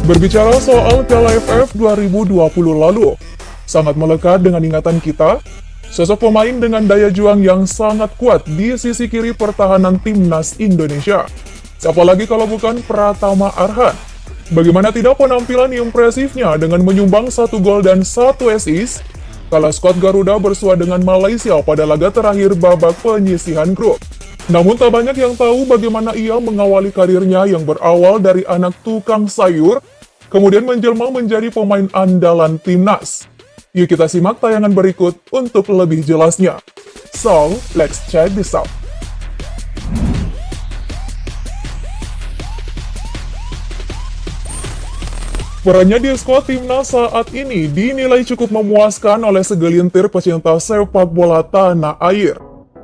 Berbicara soal Piala AFF 2020 lalu, sangat melekat dengan ingatan kita, sosok pemain dengan daya juang yang sangat kuat di sisi kiri pertahanan timnas Indonesia. Siapa lagi kalau bukan Pratama Arhan? Bagaimana tidak penampilan impresifnya dengan menyumbang 1 gol dan 1 assist, kala skuad Garuda bersua dengan Malaysia pada laga terakhir babak penyisihan grup. Namun tak banyak yang tahu bagaimana ia mengawali karirnya yang berawal dari anak tukang sayur, kemudian menjelma menjadi pemain andalan timnas. Yuk kita simak tayangan berikut untuk lebih jelasnya. So, let's check this out. Perannya di skuad timnas saat ini dinilai cukup memuaskan oleh segelintir pecinta sepak bola tanah air.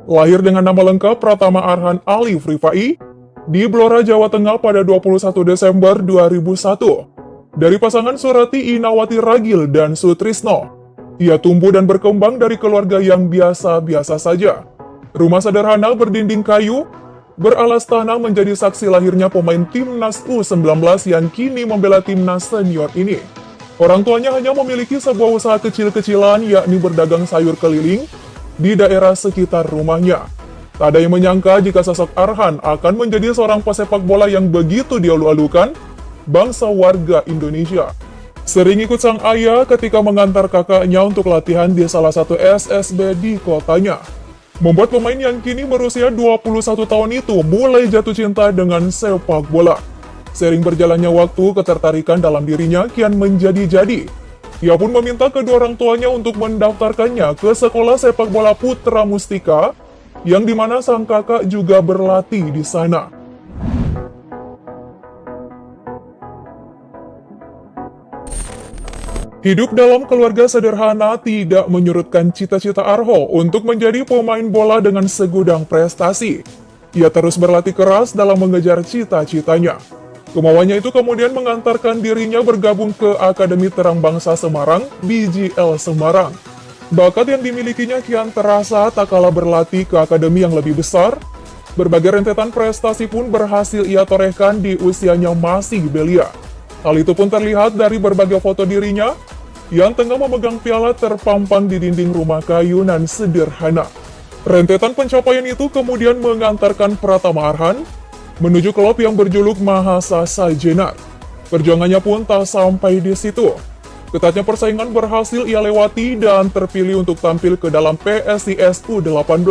Lahir dengan nama lengkap Pratama Arhan Alif Rifai di Blora, Jawa Tengah pada 21 Desember 2001. Dari pasangan Surati Inawati Ragil dan Sutrisno, ia tumbuh dan berkembang dari keluarga yang biasa-biasa saja. Rumah sederhana berdinding kayu, beralas tanah menjadi saksi lahirnya pemain timnas U19 yang kini membela timnas senior ini. Orang tuanya hanya memiliki sebuah usaha kecil-kecilan, yakni berdagang sayur keliling di daerah sekitar rumahnya. Tak ada yang menyangka jika sosok Arhan akan menjadi seorang pesepak bola yang begitu dialu-alukan bangsa warga Indonesia. Sering ikut sang ayah ketika mengantar kakaknya untuk latihan di salah satu SSB di kotanya. Membuat pemain yang kini berusia 21 tahun itu mulai jatuh cinta dengan sepak bola. Sering berjalannya waktu, ketertarikan dalam dirinya kian menjadi-jadi. Ia pun meminta kedua orang tuanya untuk mendaftarkannya ke sekolah sepak bola Putra Mustika, yang dimana sang kakak juga berlatih di sana. Hidup dalam keluarga sederhana tidak menyurutkan cita-cita Arho untuk menjadi pemain bola dengan segudang prestasi. Ia terus berlatih keras dalam mengejar cita-citanya. Kemauannya itu kemudian mengantarkan dirinya bergabung ke Akademi Terang Bangsa Semarang, BJL Semarang. Bakat yang dimilikinya kian terasa tak kalah berlatih ke akademi yang lebih besar. Berbagai rentetan prestasi pun berhasil ia torehkan di usianya masih belia. Hal itu pun terlihat dari berbagai foto dirinya yang tengah memegang piala terpampang di dinding rumah kayu nan sederhana. Rentetan pencapaian itu kemudian mengantarkan Pratama Arhan menuju klub yang berjuluk Mahasa Sajenar. Perjuangannya pun tak sampai di situ. Ketatnya persaingan berhasil ia lewati dan terpilih untuk tampil ke dalam PSIS U18.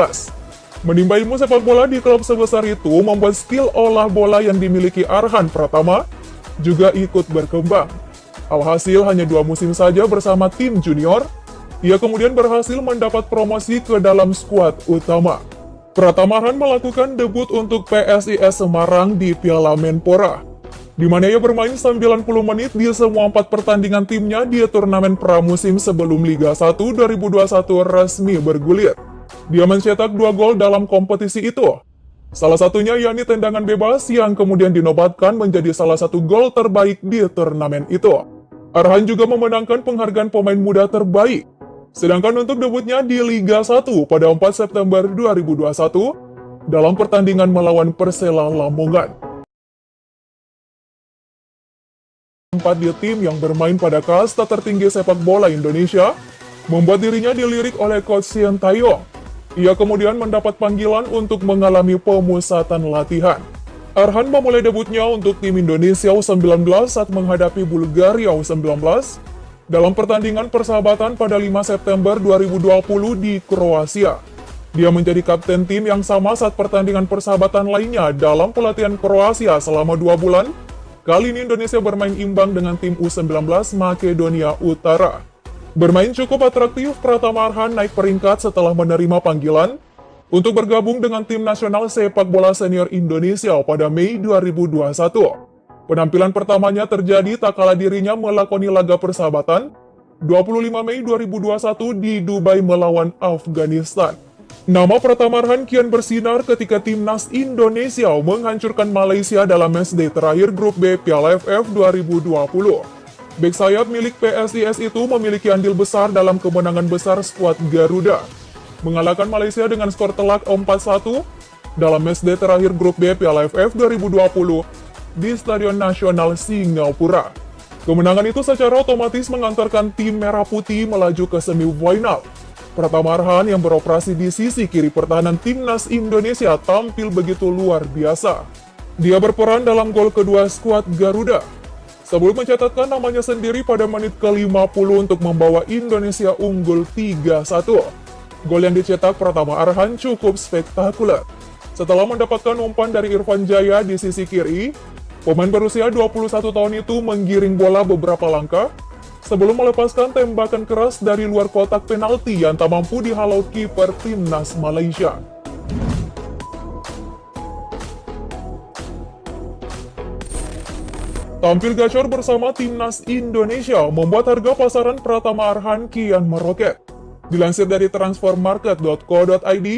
Menimba ilmu sepak bola di klub sebesar itu membuat skill olah bola yang dimiliki Arhan Pratama juga ikut berkembang. Alhasil hanya 2 musim saja bersama tim junior, ia kemudian berhasil mendapat promosi ke dalam skuad utama. Pratama Arhan melakukan debut untuk PSIS Semarang di Piala Menpora, di mana ia bermain 90 menit di semua 4 pertandingan timnya di turnamen pramusim sebelum Liga 1 2021 resmi bergulir. Dia mencetak 2 gol dalam kompetisi itu. Salah satunya yakni tendangan bebas yang kemudian dinobatkan menjadi salah satu gol terbaik di turnamen itu. Arhan juga memenangkan penghargaan pemain muda terbaik. Sedangkan untuk debutnya di Liga 1 pada 4 September 2021 dalam pertandingan melawan Persela Lamongan. Tempat di tim yang bermain pada kasta tertinggi sepak bola Indonesia membuat dirinya dilirik oleh Coach Sintayong. Ia kemudian mendapat panggilan untuk mengalami pemusatan latihan. Arhan memulai debutnya untuk tim Indonesia U19 saat menghadapi Bulgaria U19 dalam pertandingan persahabatan pada 5 September 2020 di Kroasia. Dia menjadi kapten tim yang sama saat pertandingan persahabatan lainnya dalam pelatihan Kroasia selama 2 bulan. Kali ini Indonesia bermain imbang dengan tim U19 Makedonia Utara. Bermain cukup atraktif, Pratama Arhan naik peringkat setelah menerima panggilan untuk bergabung dengan tim nasional sepak bola senior Indonesia pada Mei 2021. Penampilan pertamanya terjadi tak kala dirinya melakoni laga persahabatan 25 Mei 2021 di Dubai melawan Afghanistan. Nama Pratama Arhan kian bersinar ketika timnas Indonesia menghancurkan Malaysia dalam matchday terakhir grup B Piala AFF 2020. Bek sayap milik PSIS itu memiliki andil besar dalam kemenangan besar skuad Garuda, mengalahkan Malaysia dengan skor telak 4-1 dalam matchday terakhir grup B Piala AFF 2020 di Stadion Nasional Singapura. Kemenangan itu secara otomatis mengantarkan tim Merah Putih melaju ke semifinal. Pratama Arhan yang beroperasi di sisi kiri pertahanan timnas Indonesia tampil begitu luar biasa. Dia berperan dalam gol kedua skuad Garuda, sebelum mencatatkan namanya sendiri pada menit ke-50 untuk membawa Indonesia unggul 3-1. Gol yang dicetak Pratama Arhan cukup spektakuler. Setelah mendapatkan umpan dari Irfan Jaya di sisi kiri, pemain berusia 21 tahun itu menggiring bola beberapa langkah sebelum melepaskan tembakan keras dari luar kotak penalti yang tak mampu dihalau kiper timnas Malaysia. Tampil gacor bersama timnas Indonesia membuat harga pasaran Pratama Arhan kian meroket. Dilansir dari transfermarket.co.id,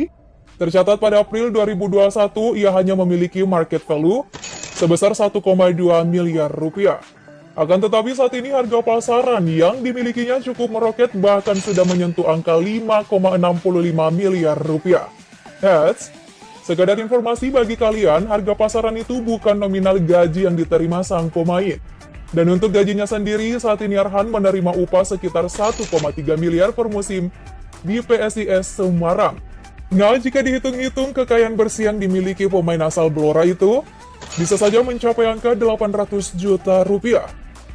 tercatat pada April 2021 ia hanya memiliki market value sebesar 1,2 miliar rupiah. Akan tetapi saat ini harga pasaran yang dimilikinya cukup meroket bahkan sudah menyentuh angka 5,65 miliar rupiah. Heads, sekedar informasi bagi kalian, harga pasaran itu bukan nominal gaji yang diterima sang pemain. Dan untuk gajinya sendiri, saat ini Arhan menerima upah sekitar 1,3 miliar per musim di PSIS Semarang. Nah, jika dihitung-hitung kekayaan bersih yang dimiliki pemain asal Blora itu, bisa saja mencapai angka 800 juta rupiah,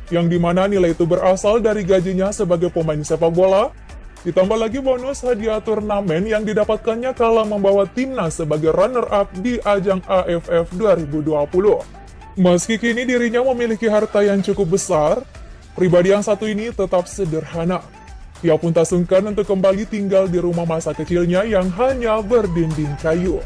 yang dimana nilai itu berasal dari gajinya sebagai pemain sepak bola, ditambah lagi bonus hadiah turnamen yang didapatkannya kala membawa timnas sebagai runner-up di ajang AFF 2020. Meski kini dirinya memiliki harta yang cukup besar, pribadi yang satu ini tetap sederhana. Ia pun tak sungkan untuk kembali tinggal di rumah masa kecilnya yang hanya berdinding kayu.